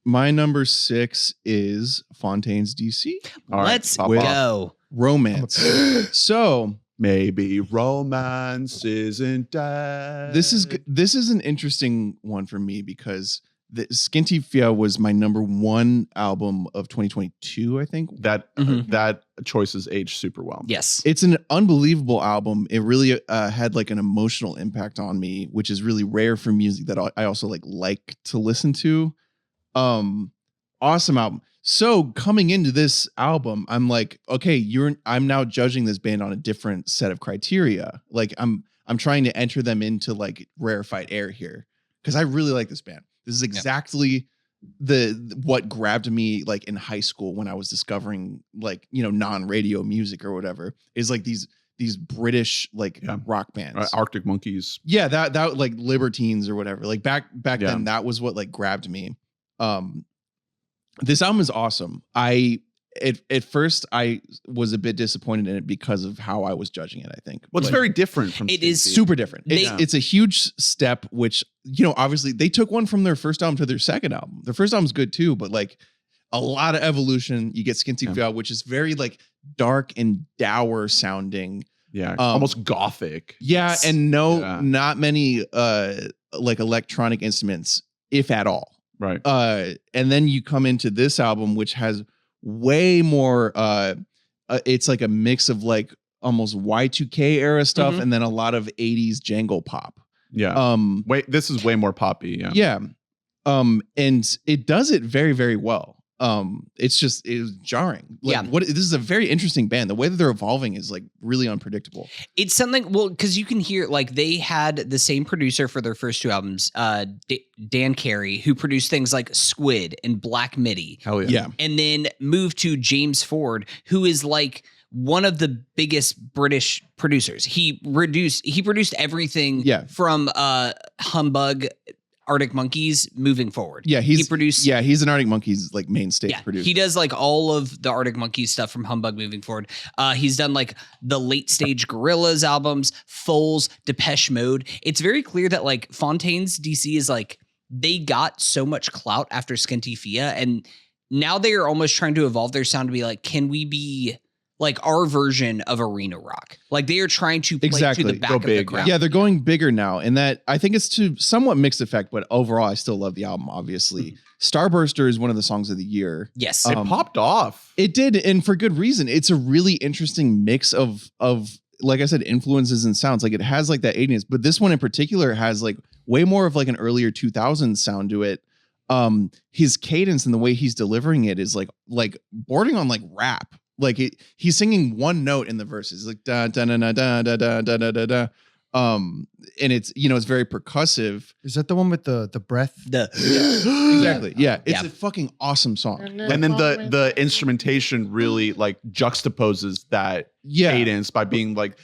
My number 6 is Fontaines DC. Let's go. Romance. So maybe romance isn't dead. this is an interesting one for me because the Skinty Fia was my number 1 album of 2022, I think. That choice has aged super well. Yes. It's an unbelievable album. It really had like an emotional impact on me, which is really rare for music that I also like to listen to. Awesome album. So coming into this album, I'm like, okay, I'm now judging this band on a different set of criteria. Like I'm trying to enter them into like rarefied air here because I really like this band. This is exactly what grabbed me like in high school when I was discovering like, non-radio music or whatever, is like these British like rock bands. Arctic Monkeys. Yeah, that like Libertines or whatever. Like back then, that was what like grabbed me. This album is awesome. At first I was a bit disappointed in it because of how I was judging it, I think. Well, it's very different from it Skinty. is super different. It's a huge step, which, obviously they took one from their first album to their second album. Their first album's good too, but like a lot of evolution. You get Skinty Fia, which is very like dark and dour sounding. Yeah. Almost gothic. Yeah. And not many like electronic instruments, if at all. Right. And then you come into this album, which has way more it's like a mix of like almost Y2K era stuff and then a lot of 80s jangle pop. Yeah. This is way more poppy. Yeah. Yeah. And it does it very, very well. It was jarring. Like, this is a very interesting band. The way that they're evolving is like really unpredictable. It's something, because you can hear like they had the same producer for their first 2 albums, Dan Carey, who produced things like Squid and Black Midi. Hell yeah. Yeah. And then moved to James Ford, who is like one of the biggest British producers. He produced everything from Humbug, Arctic Monkeys moving forward. Yeah, he's an Arctic Monkeys like main stage producer. He does like all of the Arctic Monkeys stuff from Humbug moving forward. He's done like the late stage Gorillaz albums, Foals, Depeche Mode. It's very clear that like Fontaines DC is like, they got so much clout after Skinty Fia, and now they are almost trying to evolve their sound to be like, can we be like our version of arena rock? Like they are trying to play to the back of the crowd. Yeah, they're going bigger now. And that I think it's to somewhat mixed effect, but overall I still love the album, obviously. Starburster is one of the songs of the year. Yes. It popped off. It did, and for good reason. It's a really interesting mix of like I said, influences and sounds. Like it has like that 80s, but this one in particular has like way more of like an earlier 2000s sound to it. His cadence and the way he's delivering it is like bordering on like rap. Like he's singing one note in the verses, like da da da da da da da da da da. And it's it's very percussive. Is that the one with the breath? Exactly. Yeah, it's a fucking awesome song. And then the instrumentation really like juxtaposes that cadence by being like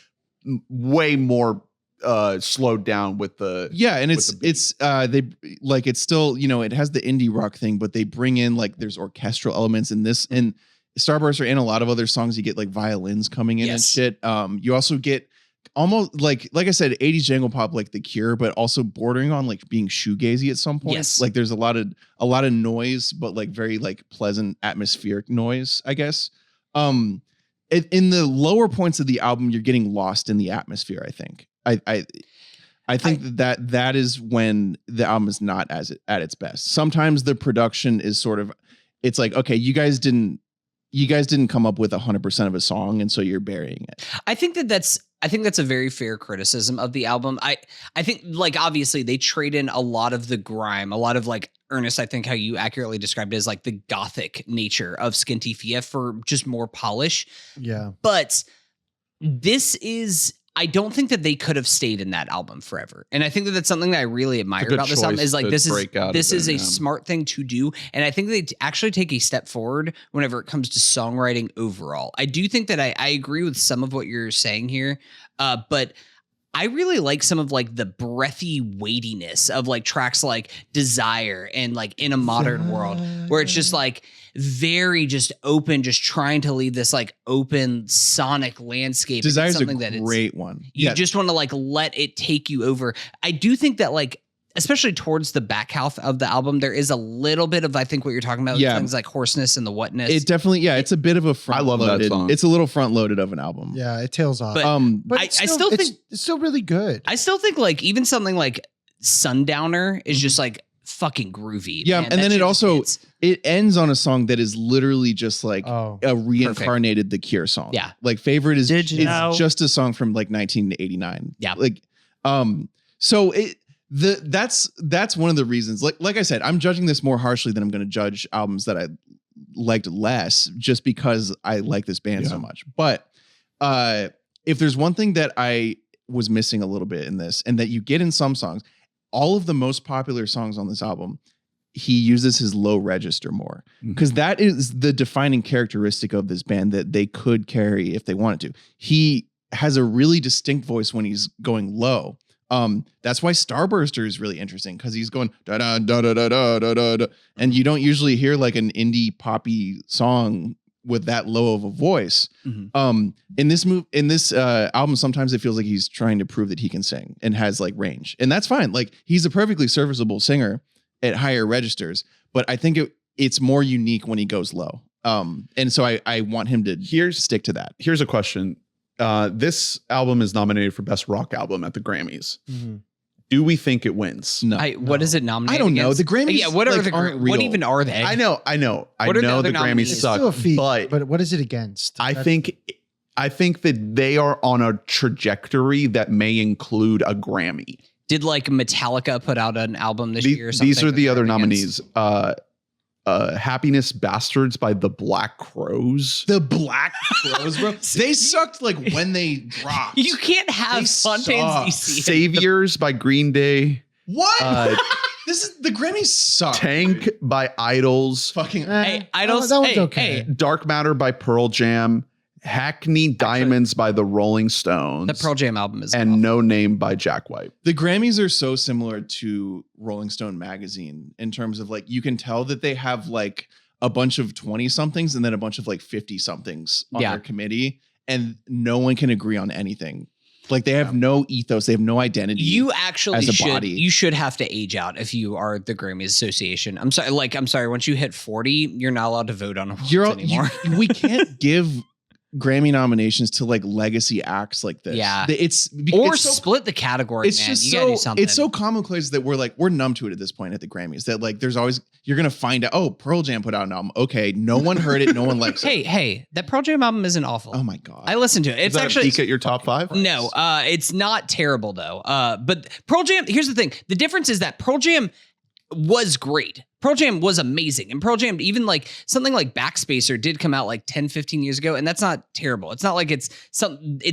way more slowed down with the and it's they like it's still it has the indie rock thing, but they bring in like there's orchestral elements in this and. Starburst and a lot of other songs, you get like violins coming in and shit. You also get almost like I said, 80s jangle pop, like The Cure, but also bordering on like being shoegazy at some point. Yes. Like there's a lot of noise, but like very like pleasant atmospheric noise, I guess. In the lower points of the album, you're getting lost in the atmosphere. I think. I think that is when the album is not at its best. Sometimes the production is sort of, it's like, okay, you guys didn't come up with 100% of a song, and so you're burying it. I think that's a very fair criticism of the album. I think like obviously they trade in a lot of the grime, a lot of like Ernest, I think how you accurately described it as like the gothic nature of Skinty Fia for just more polish. Yeah. But I don't think that they could have stayed in that album forever. And I think that that's something that I really admire about this album is like, this is a smart thing to do. And I think they actually take a step forward whenever it comes to songwriting overall. I do think that I agree with some of what you're saying here. But I really like some of like the breathy weightiness of like tracks like Desire and like In a Modern World, where it's just like very just open, just trying to leave this like open sonic landscape. Desire's a great one. You just want to like let it take you over. I do think that like especially towards the back half of the album, there is a little bit of, I think, what you're talking about, things like hoarseness and the whatness. It definitely, it's a bit of a front. I love that song. It's a little front loaded of an album. Yeah, it tails off. But I still think it's still really good. I still think like even something like Sundowner is just like fucking groovy. Yeah, man. and then it ends on a song that is literally just like a reincarnated perfect. The Cure song. Yeah, like Favorite is it's just a song from like 1989. Yeah, like so that's one of the reasons. Like I said, I'm judging this more harshly than I'm going to judge albums that I liked less, just because I like this band so much. But if there's one thing that I was missing a little bit in this, and that you get in some songs, all of the most popular songs on this album, he uses his low register more, because that is the defining characteristic of this band that they could carry if they wanted to. He has a really distinct voice when he's going low. That's why Starburster is really interesting, because he's going da da da da da da da da, and you don't usually hear like an indie poppy song with that low of a voice. In this album, sometimes it feels like he's trying to prove that he can sing and has like range, and that's fine. Like, he's a perfectly serviceable singer at higher registers, but I think it's more unique when he goes low. And so I want him to stick to that. Here's a question. This album is nominated for Best Rock Album at the Grammys. Do we think it wins? No. What is it nominated? I don't know. Against? The Grammys, Yeah, what are what even are they? I know. I know the Grammys It's suck, still a feat, but what is it against? I think that they are on a trajectory that may include a Grammy. Did like Metallica put out an album this year or something? These are the other nominees. Happiness Bastards by the Black Crows. The Black Crows, bro. They sucked like when they dropped. You can't have Fontaines DC. Saviors by Green Day. What? The Grammys suck. Tank by Idols. Fucking Idols. That one's okay. Dark Matter by Pearl Jam. Hackney Diamonds by the Rolling Stones. The Pearl Jam album is and awful. No Name by Jack White. The Grammys are so similar to Rolling Stone magazine in terms of like, you can tell that they have like a bunch of 20 somethings and then a bunch of like 50 somethings on their committee, and no one can agree on anything. Like, they have no ethos, they have no identity. You actually as a body. You should have to age out if you are the Grammys Association. I'm sorry. Once you hit 40, you're not allowed to vote on awards anymore. We can't give Grammy nominations to like legacy acts like this. Yeah, it's split the category. It's man. just you gotta do something. It's so commonplace that we're numb to it at this point at the Grammys. That like, there's always, you're gonna find out. Oh, Pearl Jam put out an album. Okay, no one heard it. No one likes it. Hey, that Pearl Jam album isn't awful. Oh my god, I listened to it. It's actually peak at your top 5. No, it's not terrible though. But Pearl Jam. Here's the thing. The difference is that Pearl Jam was great. Pearl Jam was amazing. And Pearl Jam, even like something like Backspacer did come out like 10, 15 years ago. And that's not terrible. It's not like it's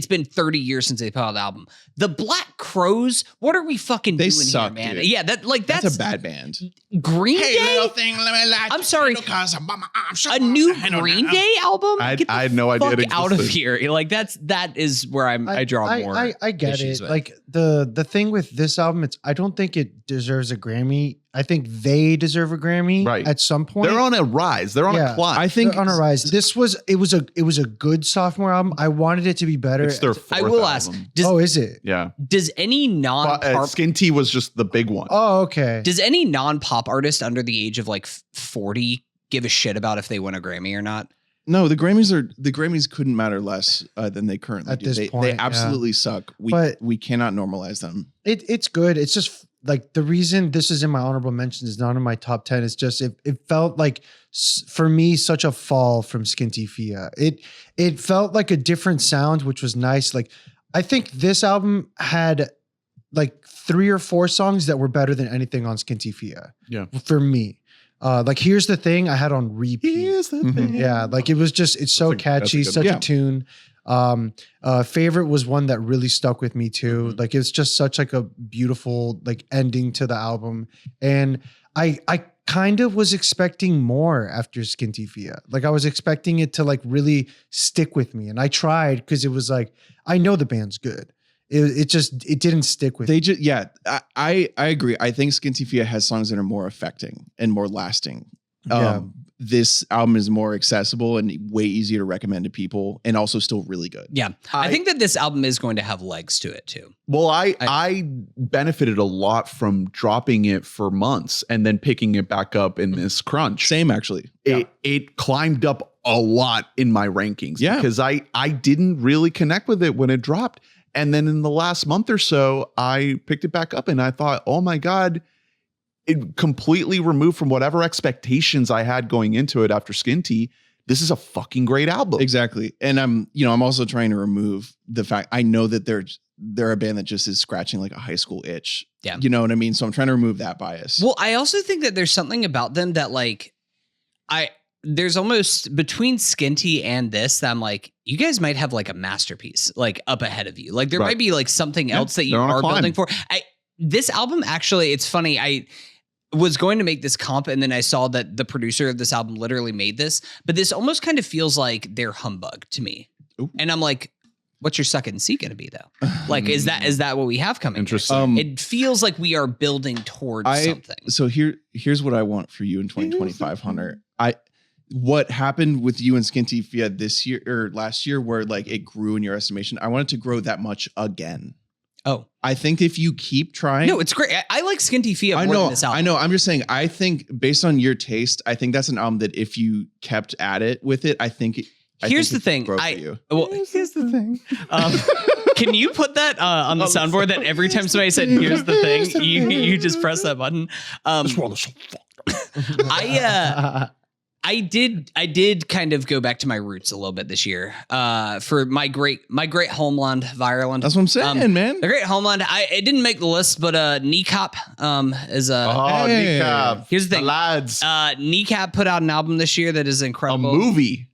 been 30 years since they put out the album. The Black Crows, what are we fucking doing suck, here, man? dude. Yeah, that's a bad band. Green Hey, Day? little thing, let me lie. I'm sorry. A new Green Day album? I had no idea it Fuck out of existed. here. Like that is where I draw more. I get it. with. Like the thing with this album, I don't think it deserves a Grammy. I think they deserve a Grammy at some point. They're on a rise. They're on a climb. I think they're on a rise. It was a good sophomore album. I wanted it to be better. It's their 4th I will ask. album. Is it? Yeah. Does any non-pop Skinty was just the big one. Oh, okay. Does any non-pop artist under the age of like 40 give a shit about if they win a Grammy or not? No, the Grammys couldn't matter less than they currently At do. this They point, absolutely suck. We cannot normalize them. It's good. It's just like the reason this is in my honorable mentions is not in my top 10. It's just it felt like for me such a fall from Skinty Fia. It felt like a different sound, which was nice. Like, I think this album had like 3 or 4 songs that were better than anything on Skinty Fia. Yeah, for me. Like, Here's the Thing I had on repeat. Here's the thing. Yeah, like it was just, it's so catchy, such a tune. Favorite was one that really stuck with me too. Like, it's just such like a beautiful like ending to the album. And I kind of was expecting more after Skinty Fia. Like, I was expecting it to like really stick with me. And I tried, because it was like, I know the band's good. It didn't stick with me. I agree. I think Skinty Fia has songs that are more affecting and more lasting. this album is more accessible and way easier to recommend to people, and also still really good. Yeah, I think that this album is going to have legs to it too. Well, I benefited a lot from dropping it for months and then picking it back up in this crunch. Same, actually. It climbed up a lot in my rankings because I didn't really connect with it when it dropped. And then in the last month or so, I picked it back up and I thought, oh my God, it completely removed from whatever expectations I had going into it after Skinty. This is a fucking great album. Exactly. And I'm also trying to remove the fact I know that they're a band that just is scratching like a high school itch. Yeah. You know what I mean? So I'm trying to remove that bias. Well, I also think that there's something about them that like, there's almost between Skinty and this that I'm like, you guys might have like a masterpiece like up ahead of you. Like there might be like something else that you are building for. This album, actually, it's funny. I was going to make this comp and then I saw that the producer of this album literally made this, but this almost kind of feels like they're humbug to me. Ooh. And I'm like, what's your second C going to be though? Like, is that what we have coming? Interesting. It feels like we are building towards something. So here's what I want for you in 2025, Hunter. What happened with you and Skinty Fia this year or last year where like it grew in your estimation, I want it to grow that much again. Oh, I think if you keep trying. No, it's great. I like Skinty Fia more than this album. I know. I'm just saying, I think based on your taste, I think that's an album that if you kept at it with it, here's the thing. Here's the thing. Can you put that on the soundboard that every time somebody said, here's the thing, you just press that button? I did kind of go back to my roots a little bit this year for my great homeland, Ireland. That's what I'm saying, man. The great homeland. It didn't make the list, but Kneecap is a. Oh, Kneecap. Here's the thing, lads. Kneecap put out an album this year that is incredible. A movie.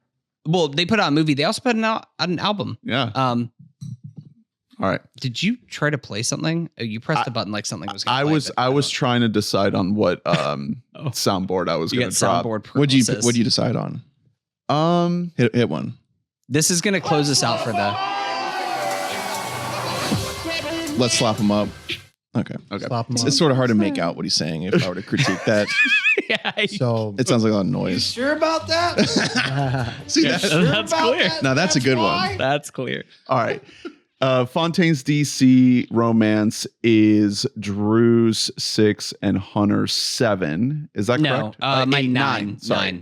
Well, they put out a movie. They also put out an album. Yeah. All right. Did you try to play something? Oh, you pressed the button like something was. I was trying to decide on what soundboard I was going to drop. What'd you decide on? Hit one. This is going to close us out for the. Let's slap him up. Okay. It's sort of hard to make out what he's saying if I were to critique that. Yeah. So it sounds like a lot of noise. You sure about that? See, that's clear. Now that's a good one. That's clear. All right. Fontaines DC romance is Drew's 6 and Hunter's 7. Is that correct? No, my 9. Sorry.